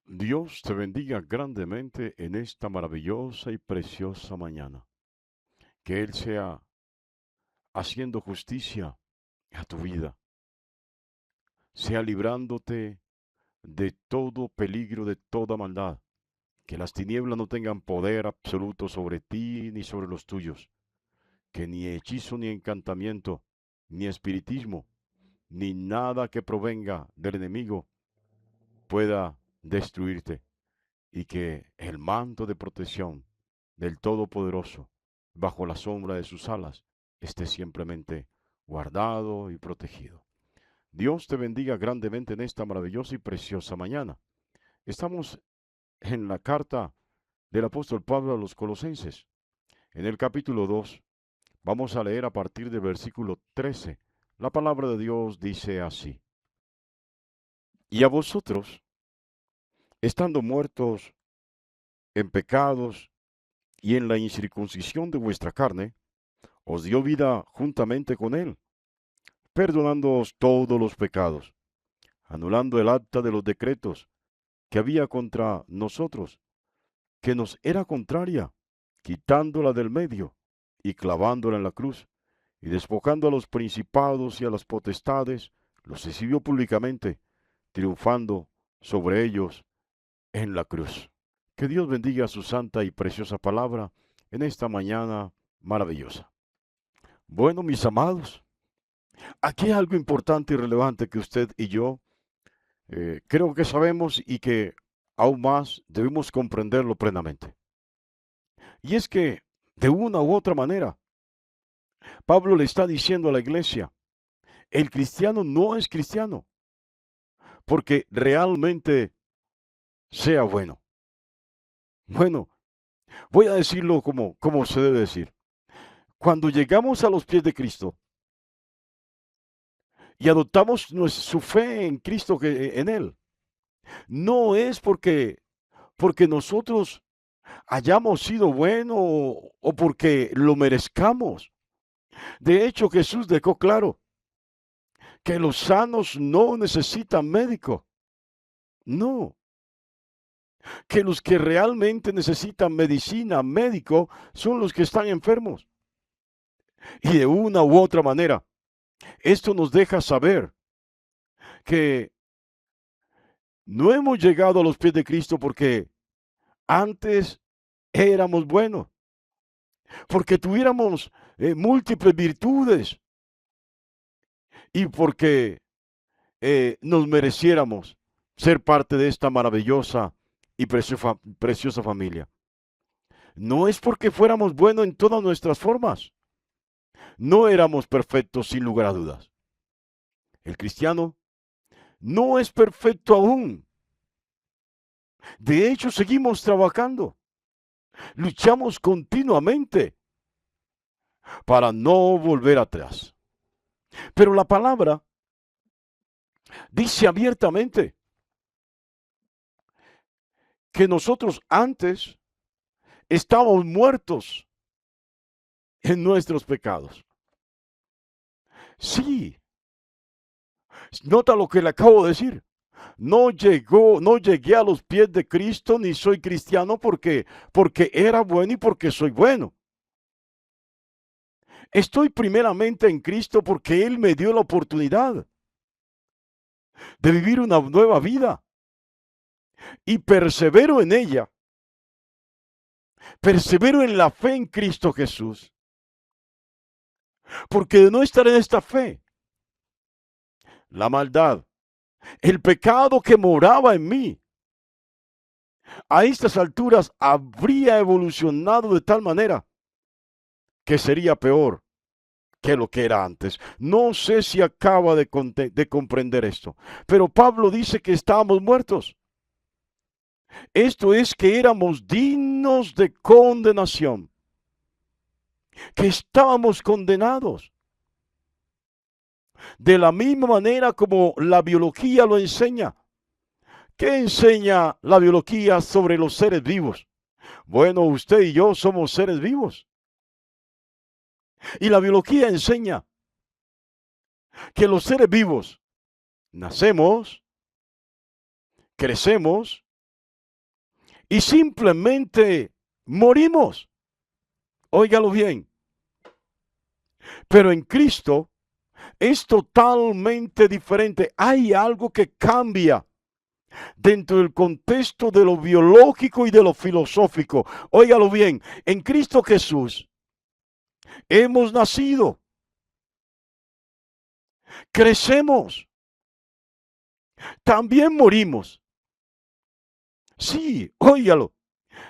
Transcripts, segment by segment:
Dios te bendiga grandemente en esta maravillosa y preciosa mañana. Que Él sea haciendo justicia a tu vida, sea librándote de todo peligro, de toda maldad. Que las tinieblas no tengan poder absoluto sobre ti ni sobre los tuyos. Que ni hechizo ni encantamiento, ni espiritismo, ni nada que provenga del enemigo pueda destruirte. Y que el manto de protección del Todopoderoso, bajo la sombra de sus alas, esté simplemente guardado y protegido. Dios te bendiga grandemente en esta maravillosa y preciosa mañana. Estamos en la carta del apóstol Pablo a los Colosenses. En el capítulo 2 vamos a leer a partir del versículo 13. La palabra de Dios dice así: Y a vosotros, estando muertos en pecados y en la incircuncisión de vuestra carne, os dio vida juntamente con él, perdonándoos todos los pecados, anulando el acta de los decretos que había contra nosotros, que nos era contraria, quitándola del medio y clavándola en la cruz, y despojando a los principados y a las potestades, los exhibió públicamente, triunfando sobre ellos en la cruz. Que Dios bendiga su santa y preciosa palabra en esta mañana maravillosa. Bueno, mis amados, aquí hay algo importante y relevante que usted y yo creo que sabemos y que aún más debemos comprenderlo plenamente. Y es que, de una u otra manera, Pablo le está diciendo a la iglesia, el cristiano no es cristiano porque realmente sea bueno. Bueno, voy a decirlo como se debe decir. Cuando llegamos a los pies de Cristo y adoptamos su fe en Cristo, en Él, no es porque nosotros hayamos sido buenos o porque lo merezcamos. De hecho, Jesús dejó claro que los sanos no necesitan médico. No, que los que realmente necesitan medicina, médico, son los que están enfermos. Y de una u otra manera, esto nos deja saber que no hemos llegado a los pies de Cristo porque antes éramos buenos, porque tuviéramos múltiples virtudes y porque nos mereciéramos ser parte de esta maravillosa y preciosa familia. No es porque fuéramos buenos en todas nuestras formas. No éramos perfectos sin lugar a dudas. El cristiano no es perfecto aún. De hecho, seguimos trabajando. Luchamos continuamente para no volver atrás. Pero la palabra dice abiertamente que nosotros antes estábamos muertos en nuestros pecados. Sí, nota lo que le acabo de decir. No llegué a los pies de Cristo ni soy cristiano porque era bueno y porque soy bueno. Estoy primeramente en Cristo porque Él me dio la oportunidad de vivir una nueva vida y persevero en ella. Persevero en la fe en Cristo Jesús. Porque de no estar en esta fe, la maldad, el pecado que moraba en mí, a estas alturas habría evolucionado de tal manera que sería peor que lo que era antes. No sé si acaba de comprender esto, pero Pablo dice que estábamos muertos. Esto es que éramos dignos de condenación, que estábamos condenados. De la misma manera como la biología lo enseña. ¿Qué enseña la biología sobre los seres vivos? Bueno, usted y yo somos seres vivos. Y la biología enseña que los seres vivos nacemos, crecemos, y simplemente morimos. Óigalo bien. Pero en Cristo es totalmente diferente. Hay algo que cambia dentro del contexto de lo biológico y de lo filosófico. Óigalo bien, en Cristo Jesús hemos nacido, crecemos, también morimos. Sí, óigalo,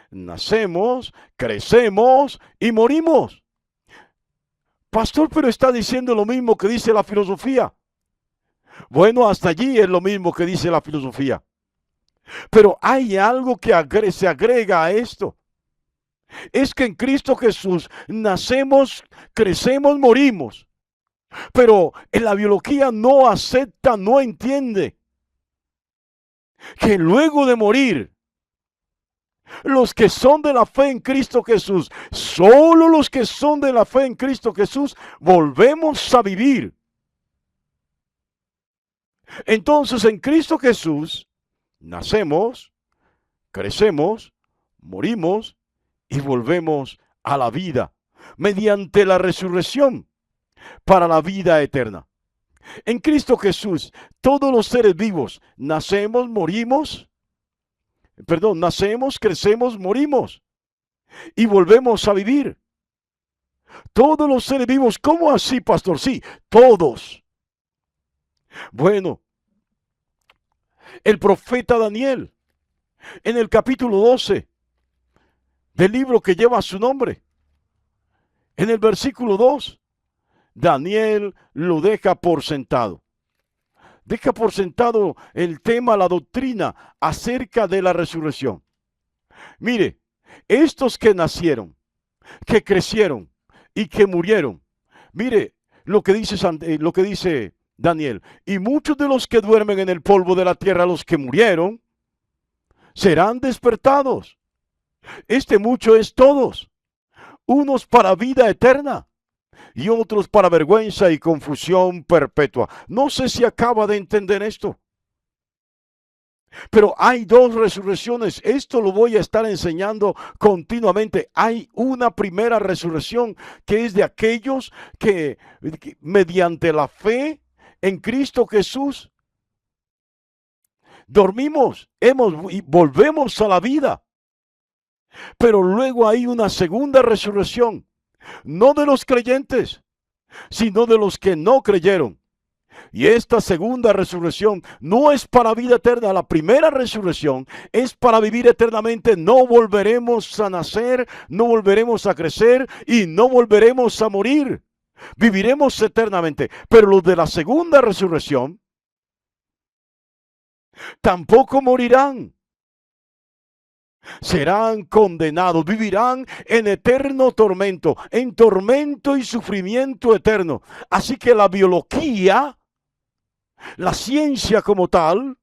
nacemos, crecemos y morimos. Pastor, pero está diciendo lo mismo que dice la filosofía. Bueno, hasta allí es lo mismo que dice la filosofía. Pero hay algo que se agrega a esto. Es que en Cristo Jesús nacemos, crecemos, morimos. Pero en la biología no acepta, no entiende que luego de morir, los que son de la fe en Cristo Jesús, solo los que son de la fe en Cristo Jesús, volvemos a vivir. Entonces en Cristo Jesús nacemos, crecemos, morimos y volvemos a la vida mediante la resurrección para la vida eterna. En Cristo Jesús, todos los seres vivos nacemos, crecemos, morimos y volvemos a vivir. Todos los seres vivos, ¿cómo así, pastor? Sí, todos. Bueno, el profeta Daniel, en el capítulo 12 del libro que lleva su nombre, en el versículo 2, Daniel lo deja por sentado. Deja por sentado el tema, la doctrina acerca de la resurrección. Mire, estos que nacieron, que crecieron y que murieron, mire lo que dice Daniel. Y muchos de los que duermen en el polvo de la tierra, los que murieron, serán despertados. Este mucho es todos, unos para vida eterna y otros para vergüenza y confusión perpetua. No sé si acaba de entender esto. Pero hay dos resurrecciones. Esto lo voy a estar enseñando continuamente. Hay una primera resurrección que es de aquellos que mediante la fe en Cristo Jesús dormimos, y volvemos a la vida. Pero luego hay una segunda resurrección, no de los creyentes, sino de los que no creyeron. Y esta segunda resurrección no es para vida eterna. La primera resurrección es para vivir eternamente. No volveremos a nacer, no volveremos a crecer y no volveremos a morir. Viviremos eternamente. Pero los de la segunda resurrección tampoco morirán. Serán condenados, vivirán en eterno tormento, en tormento y sufrimiento eterno. Así que la biología, la ciencia como tal,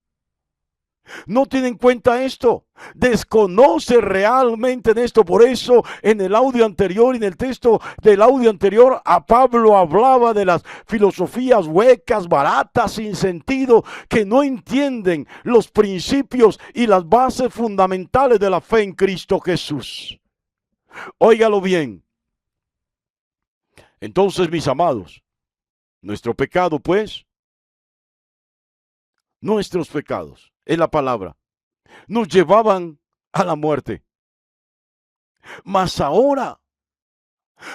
no tiene en cuenta esto, desconoce realmente de esto. Por eso en el audio anterior, en el texto del audio anterior, a Pablo hablaba de las filosofías huecas, baratas, sin sentido, que no entienden los principios y las bases fundamentales de la fe en Cristo Jesús. Óigalo bien. Entonces, mis amados, nuestro pecado, pues, nuestros pecados, es la palabra, nos llevaban a la muerte. Mas ahora,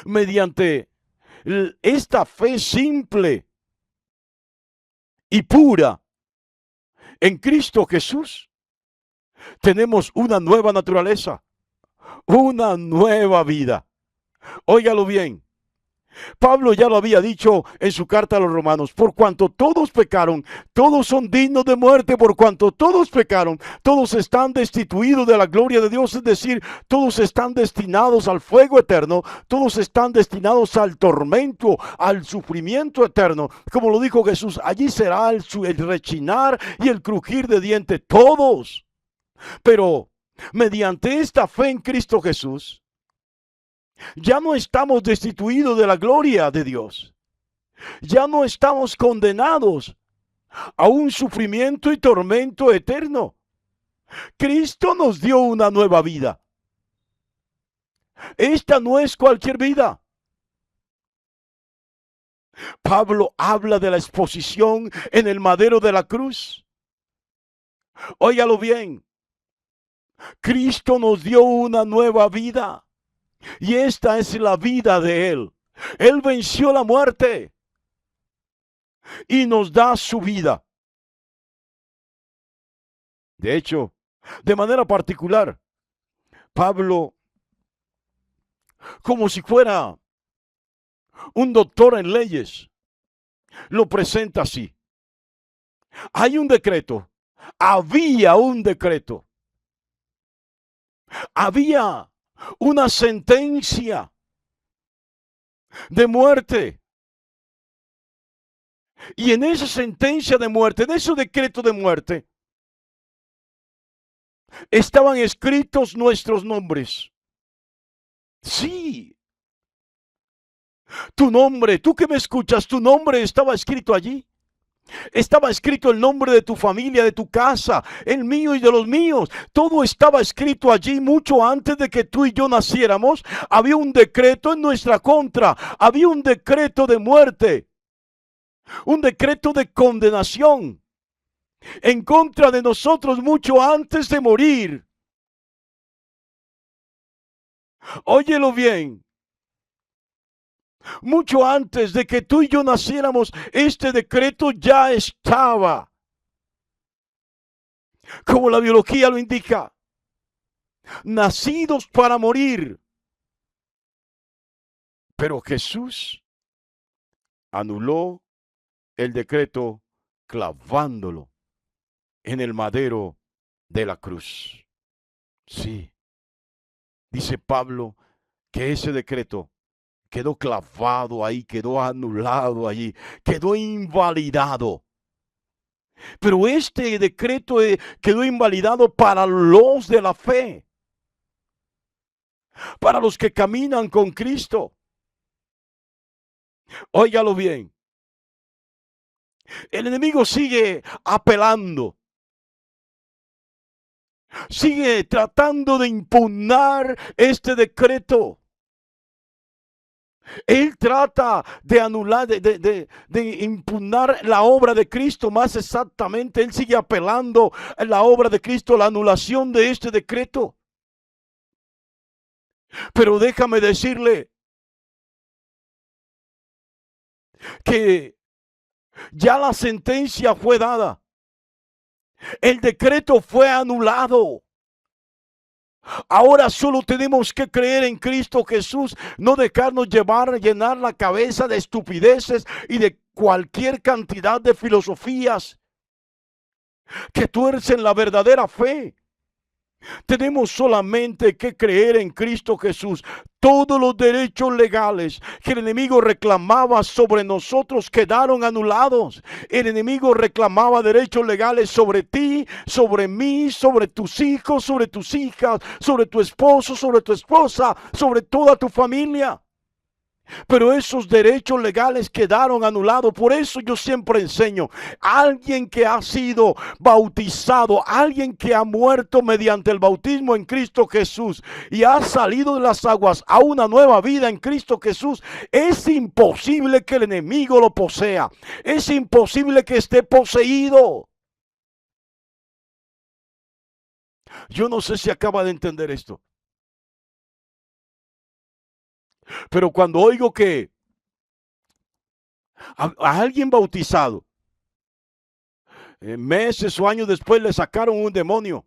mediante esta fe simple y pura en Cristo Jesús, tenemos una nueva naturaleza, una nueva vida. Óigalo bien. Pablo ya lo había dicho en su carta a los romanos: por cuanto todos pecaron, todos son dignos de muerte. Por cuanto todos pecaron, todos están destituidos de la gloria de Dios. Es decir, todos están destinados al fuego eterno, todos están destinados al tormento, al sufrimiento eterno. Como lo dijo Jesús, allí será el rechinar y el crujir de dientes, todos. Pero mediante esta fe en Cristo Jesús, ya no estamos destituidos de la gloria de Dios. Ya no estamos condenados a un sufrimiento y tormento eterno. Cristo nos dio una nueva vida. Esta no es cualquier vida. Pablo habla de la exposición en el madero de la cruz. Óigalo bien. Cristo nos dio una nueva vida. Y esta es la vida de Él. Él venció la muerte y nos da su vida. De hecho, de manera particular, Pablo, como si fuera un doctor en leyes, lo presenta así. Hay un decreto, había un decreto, había una sentencia de muerte. Y en esa sentencia de muerte, en ese decreto de muerte, estaban escritos nuestros nombres. Sí, tu nombre, tú que me escuchas, tu nombre estaba escrito allí. Estaba escrito el nombre de tu familia, de tu casa, el mío y de los míos. Todo estaba escrito allí mucho antes de que tú y yo naciéramos. Había un decreto en nuestra contra. Había un decreto de muerte. Un decreto de condenación en contra de nosotros mucho antes de morir. Óyelo bien. Mucho antes de que tú y yo naciéramos, este decreto ya estaba. Como la biología lo indica. Nacidos para morir. Pero Jesús anuló el decreto clavándolo en el madero de la cruz. Sí, dice Pablo que ese decreto quedó clavado ahí, quedó anulado allí, quedó invalidado. Pero este decreto quedó invalidado para los de la fe, para los que caminan con Cristo. Óigalo bien. El enemigo sigue apelando. Sigue tratando de impugnar este decreto. Él trata de anular, de impugnar la obra de Cristo. Más exactamente, él sigue apelando a la obra de Cristo, la anulación de este decreto. Pero déjame decirle que ya la sentencia fue dada. El decreto fue anulado. Ahora solo tenemos que creer en Cristo Jesús, no dejarnos llenar la cabeza de estupideces y de cualquier cantidad de filosofías que tuercen la verdadera fe. Tenemos solamente que creer en Cristo Jesús. Todos los derechos legales que el enemigo reclamaba sobre nosotros quedaron anulados. El enemigo reclamaba derechos legales sobre ti, sobre mí, sobre tus hijos, sobre tus hijas, sobre tu esposo, sobre tu esposa, sobre toda tu familia. Pero esos derechos legales quedaron anulados. Por eso yo siempre enseño, alguien que ha sido bautizado, alguien que ha muerto mediante el bautismo en Cristo Jesús y ha salido de las aguas a una nueva vida en Cristo Jesús, es imposible que el enemigo lo posea. Es imposible que esté poseído. Yo no sé si acaba de entender esto. Pero cuando oigo que a alguien bautizado, meses o años después le sacaron un demonio,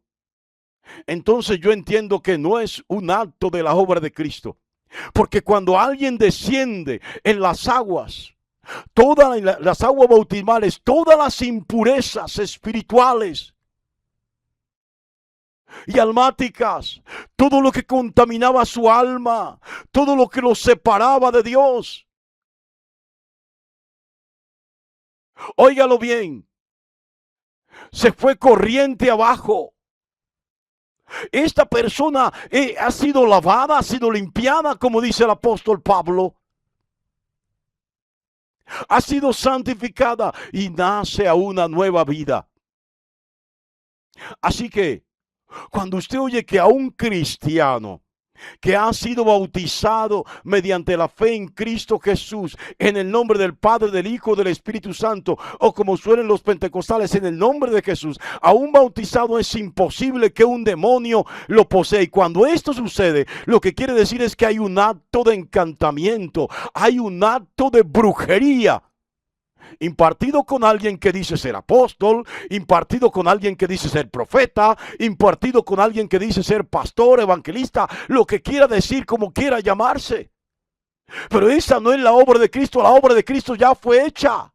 entonces yo entiendo que no es un acto de la obra de Cristo. Porque cuando alguien desciende en las aguas, todas las aguas bautismales, todas las impurezas espirituales y almáticas, todo lo que contaminaba su alma, todo lo que lo separaba de Dios, óigalo bien, se fue corriente abajo. Esta persona ha sido lavada, ha sido limpiada, como dice el apóstol Pablo. Ha sido santificada y nace a una nueva vida. Así que Cuando usted oye que a un cristiano que ha sido bautizado mediante la fe en Cristo Jesús, en el nombre del Padre, del Hijo, del Espíritu Santo, o como suelen los pentecostales, en el nombre de Jesús, a un bautizado es imposible que un demonio lo posea. Y cuando esto sucede, lo que quiere decir es que hay un acto de encantamiento, hay un acto de brujería impartido con alguien que dice ser apóstol, impartido con alguien que dice ser profeta, impartido con alguien que dice ser pastor, evangelista, lo que quiera decir, como quiera llamarse. Pero esa no es la obra de Cristo, la obra de Cristo ya fue hecha.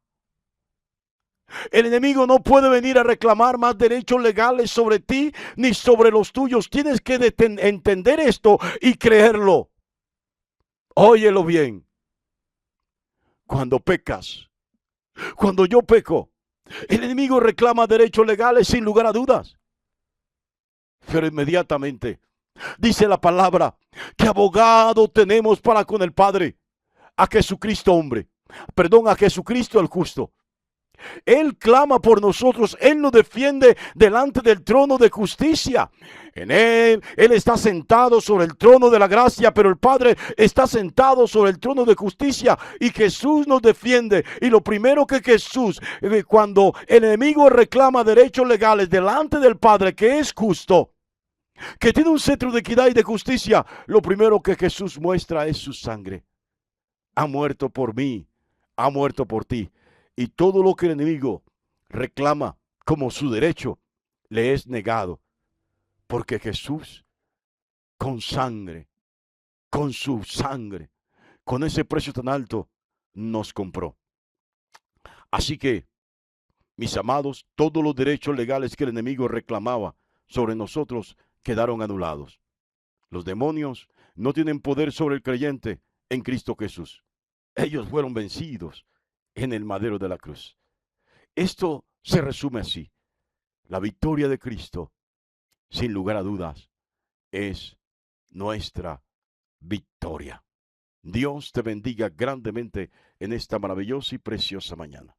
El enemigo no puede venir a reclamar más derechos legales sobre ti ni sobre los tuyos. Tienes que entender esto y creerlo. Óyelo bien. Cuando pecas, cuando yo peco, el enemigo reclama derechos legales sin lugar a dudas. Pero inmediatamente dice la palabra que abogado tenemos para con el Padre, a Jesucristo hombre, perdón, a Jesucristo el justo. Él clama por nosotros, Él nos defiende delante del trono de justicia. En Él está sentado sobre el trono de la gracia, pero el Padre está sentado sobre el trono de justicia y Jesús nos defiende. Y lo primero que Jesús, cuando el enemigo reclama derechos legales delante del Padre, que es justo, que tiene un cetro de equidad y de justicia, lo primero que Jesús muestra es su sangre. Ha muerto por mí, ha muerto por ti. Y todo lo que el enemigo reclama como su derecho, le es negado. Porque Jesús, con sangre, con su sangre, con ese precio tan alto, nos compró. Así que, mis amados, todos los derechos legales que el enemigo reclamaba sobre nosotros quedaron anulados. Los demonios no tienen poder sobre el creyente en Cristo Jesús. Ellos fueron vencidos en el madero de la cruz. Esto se resume así. La victoria de Cristo, sin lugar a dudas, es nuestra victoria. Dios te bendiga grandemente en esta maravillosa y preciosa mañana.